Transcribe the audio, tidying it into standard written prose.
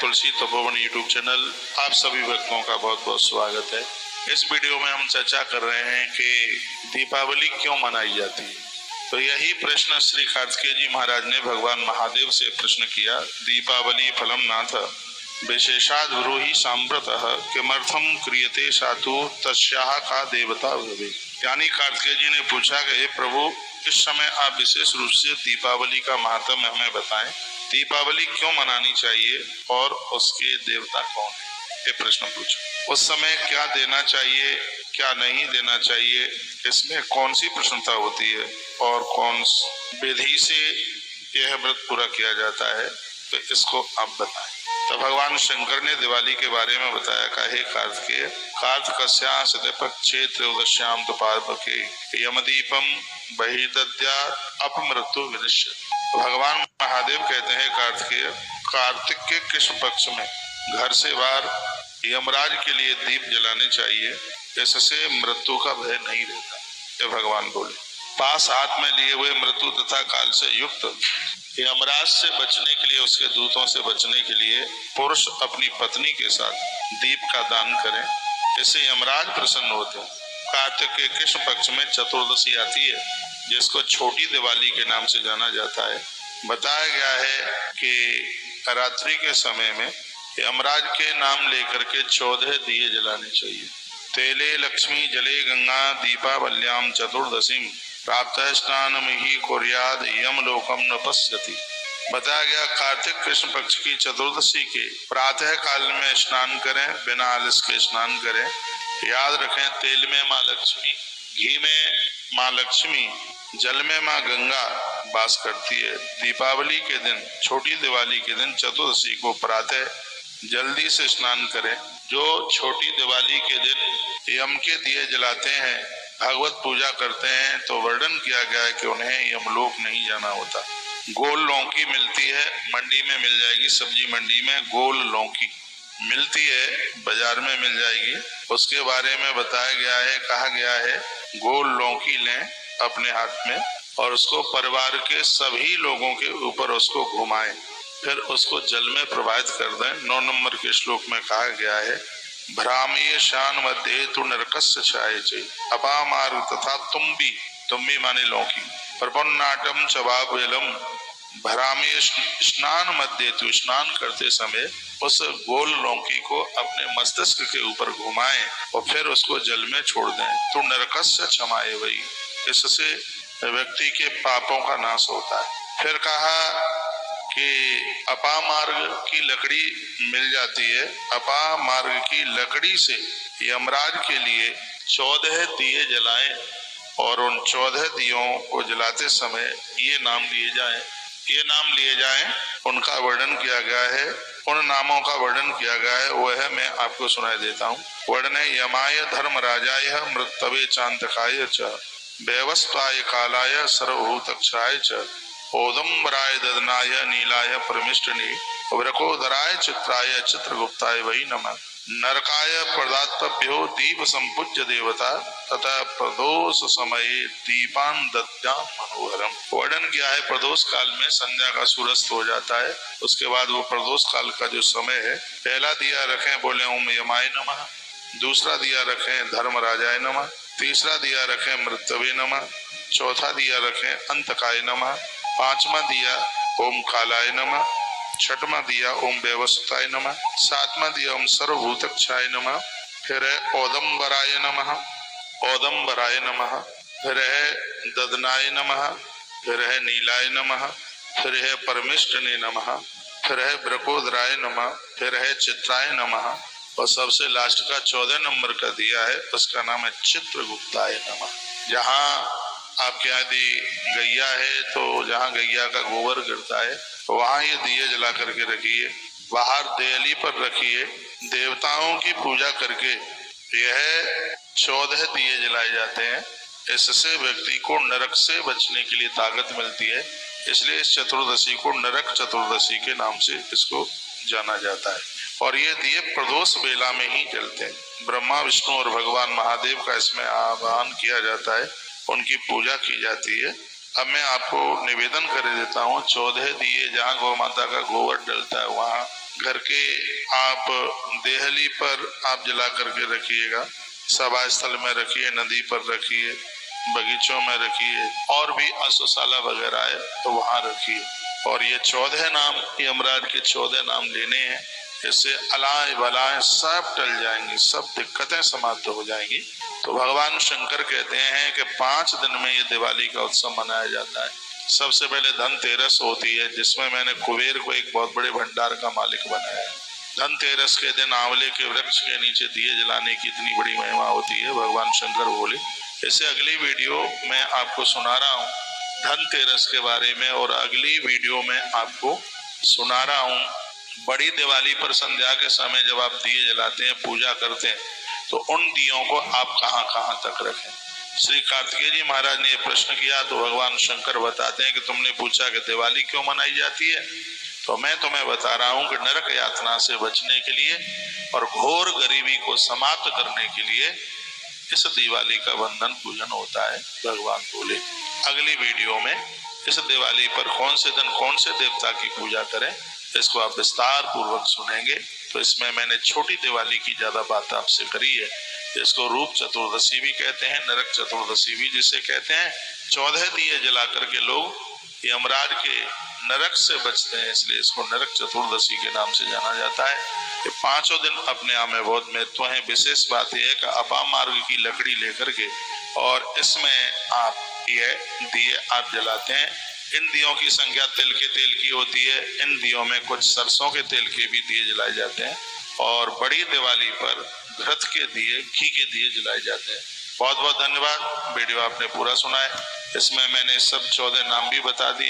तुलसी Tapovan YouTube channel आप सभी भक्तों का बहुत बहुत स्वागत है। इस वीडियो में हम चर्चा कर रहे हैं कि दीपावली क्यों मनाई जाती है। तो यही प्रश्न श्री कार्तिकेय जी महाराज ने भगवान महादेव से प्रश्न किया। दीपावली फलम नाथ विशेषाद ब्रूहि सांप्रतः किमर्थम क्रियते सातु तस्याः का देवता भवे। यानी कार्तिकेय जी ने पूछा कि हे प्रभु, इस समय आप विशेष रूप से दीपावली का महात्म्य हमें बताएं। दीपावली क्यों मनानी चाहिए और उसके देवता कौन है, ये प्रश्न पूछा। उस समय क्या देना चाहिए, क्या नहीं देना चाहिए, इसमें कौन सी प्रसन्नता होती है और कौन विधि से यह व्रत पूरा किया जाता है, तो इसको आप बताएं। तो भगवान शंकर ने दिवाली के बारे में बताया का हे कार्तिकेय, कार्तिकस्या शतपक्षे त्रयोदश्याम पार्वके यमदीपम बहिर्दद्या अपमृत्यु विनिश्य। भगवान महादेव कहते हैं कार्तिकेय, कार्तिक के कृष्ण पक्ष में घर से बाहर यमराज के लिए दीप जलाने चाहिए, इससे मृत्यु का भय नहीं रहता। ये भगवान बोले। पास हाथ में लिए हुए मृत्यु तथा काल से युक्त यमराज से बचने के लिए, उसके दूतों से बचने के लिए पुरुष अपनी पत्नी के साथ दीप का दान करें, इससे यमराज प्रसन्न होते हैं। कार्तिक के कृष्ण पक्ष में चतुर्दशी आती है, जिसको छोटी दिवाली के नाम से जाना जाता है। बताया गया है कि रात्रि के समय में यमराज के नाम लेकर के 14 दिए जलाने चाहिए। तेले लक्ष्मी जले गंगा दीपावल्याम चतुर्दशी प्राप्त स्नान ही कुर्याद यम लोकम न पश्यति। बताया गया कार्तिक कृष्ण पक्ष की चतुर्दशी के प्रातः काल में स्नान करें, बिना आलस के स्नान करें। याद रखें, तेल में माँ लक्ष्मी, घी में माँ लक्ष्मी, जल में माँ गंगा वास करती है। दीपावली के दिन, छोटी दिवाली के दिन चतुर्दशी को प्रातः जल्दी से स्नान करें। जो छोटी दिवाली के दिन यम के दिए जलाते हैं, भागवत पूजा करते हैं, तो वर्णन किया गया है कि उन्हें यमलोक नहीं जाना होता। गोल लौकी मिलती है, मंडी में मिल जाएगी, सब्जी मंडी में गोल लौकी मिलती है, बाजार में मिल जाएगी। उसके बारे में बताया गया है, कहा गया है, गोल लौकी लें अपने हाथ में और उसको परिवार के सभी लोगों के ऊपर उसको घुमाएं, फिर उसको जल में प्रवाहित कर दें। 9 नंबर के श्लोक में कहा गया है, भ्रामीय शान मध्य तु नरकस्य छाये चे अपामार्ग तथा तुम्बी माने लौकी प्रपन्नाटम चबाबेलम। भ्रामीय स्नान मध्य तु, स्नान करते समय उस गोल लौकी को अपने मस्तिष्क के ऊपर घुमाएं और फिर उसको जल में छोड़ दें। तो नरकस्य क्षमाए वही, इससे व्यक्ति के पापों का नाश होता है। फिर कहा कि अपामार्ग की लकड़ी मिल जाती है, अपामार्ग की लकड़ी से यमराज के लिए 14 दिए जलाएं और उन 14 दियों को जलाते समय ये नाम लिए जाएं। उनका वर्णन किया गया है, उन नामों का वर्णन किया गया है, वह मैं आपको सुनाई देता हूँ। वर्णन है, यमाय धर्मराजाय मृतवे चांतकाय च व्यवस्थाय कालाय सर्वभूतक्षाय च ओदम्बराय ददनाय नीलाय परमिष्टने वृकोदराय चित्राय चित्रगुप्ताय वही नमः। नरकाय प्रदातभ्यो दीप संपूज्य देवता तथा प्रदोष समये दीपान दद्याम मनोहरम। वर्णन किया है, प्रदोष काल में संध्या का सूरज हो जाता है, उसके बाद वो प्रदोष काल का जो समय है, पहला दिया रखें बोले ओम यमाय नमः, दूसरा दिया रखें धर्मराजाय नमः, तीसरा दिया रखें मृतवे नमः, चौथा दिया रखें अंतकाय नमः, पांचवा दिया ओम कालाय नमः, छठवां दिया ओम व्यवस्थाय नमः, सातवां दिया ओम सर्वभूतक्षाय नमः, फिर है ओदम्बराय नमः, ओदम्बराय नमः, फिर है ददनाय नमः, फिर है नीलाय नमः, फिर है परमिष्टने नमः, फिर है वृकोदराय नमः, फिर है चित्राय नमः और सबसे लास्ट का 14 नंबर का दिया है, उसका नाम है चित्रगुप्ताय नमः। जहाँ आपके यदि गैया है तो जहाँ गैया का गोबर गिरता है वहाँ ये दिए जला करके रखिए, बाहर देहली पर रखिए। देवताओं की पूजा करके यह 14 दिए जलाए जाते हैं, इससे व्यक्ति को नरक से बचने के लिए ताकत मिलती है। इसलिए इस चतुर्दशी को नरक चतुर्दशी के नाम से इसको जाना जाता है और ये दिए प्रदोष बेला में ही जलते हैं। ब्रह्मा विष्णु और भगवान महादेव का इसमें आह्वान किया जाता है, उनकी पूजा की जाती है। अब मैं आपको निवेदन कर देता हूँ, 14 दिए जहाँ गौ माता का गोबर डलता है वहाँ घर के आप देहली पर आप जला करके रखिएगा, सभा स्थल में रखिए, नदी पर रखिए, बगीचों में रखिए, और भी अश्वशाला वगैरह है तो वहां रखिए। और ये 14 नाम, यमराज के 14 नाम लेने हैं, इससे अलाय बलाएं सब टल जाएंगी, सब दिक्कतें समाप्त हो जाएंगी। तो भगवान शंकर कहते हैं कि 5 दिन में ये दिवाली का उत्सव मनाया जाता है। सबसे पहले धनतेरस होती है, जिसमें मैंने कुबेर को एक बहुत बड़े भंडार का मालिक बनाया है। धनतेरस के दिन आंवले के वृक्ष के नीचे दिए जलाने की इतनी बड़ी महिमा होती है, भगवान शंकर बोले। इसे अगली वीडियो में आपको सुना रहा हूँ धनतेरस के बारे में, और अगली वीडियो में आपको सुना रहा हूँ बड़ी दिवाली पर संध्या के समय जब आप दिए जलाते हैं, पूजा करते हैं, तो उन दियों को आप कहाँ कहाँ तक रखें। श्री कार्तिकेय जी महाराज ने प्रश्न किया तो भगवान शंकर बताते हैं कि तुमने पूछा कि दिवाली क्यों मनाई जाती है, तो मैं तुम्हें बता रहा हूं कि नरक यातना से बचने के लिए और घोर गरीबी को समाप्त करने के लिए इस दिवाली का बंधन पूजन होता है। भगवान बोले अगली वीडियो में इस दिवाली पर कौन से दिन कौन से देवता की पूजा करें, इसको आप विस्तार पूर्वक सुनेंगे। तो इसमें मैंने छोटी दिवाली की ज्यादा बात आपसे करी है। इसको रूप चतुर्दशी भी कहते हैं, नरक चतुर्दशी भी जिसे कहते हैं। 14 दिए जला करके लोग यमराज के नरक से बचते हैं, इसलिए इसको नरक चतुर्दशी के नाम से जाना जाता है। ये 5 दिन अपने आप में बहुत महत्व है। विशेष बात यह है कि अपाम मार्ग की लकड़ी लेकर के और इसमें आप ये दिए आप जलाते हैं। इन दियों की संख्या तिल के तेल की होती है। इन दियों में कुछ सरसों के तेल के भी दिए जलाए जाते हैं, और बड़ी दिवाली पर घृत के दिए, घी के दिए जलाए जाते हैं। बहुत बहुत धन्यवाद। वीडियो आपने पूरा सुना है, इसमें मैंने सब 14 नाम भी बता दिए।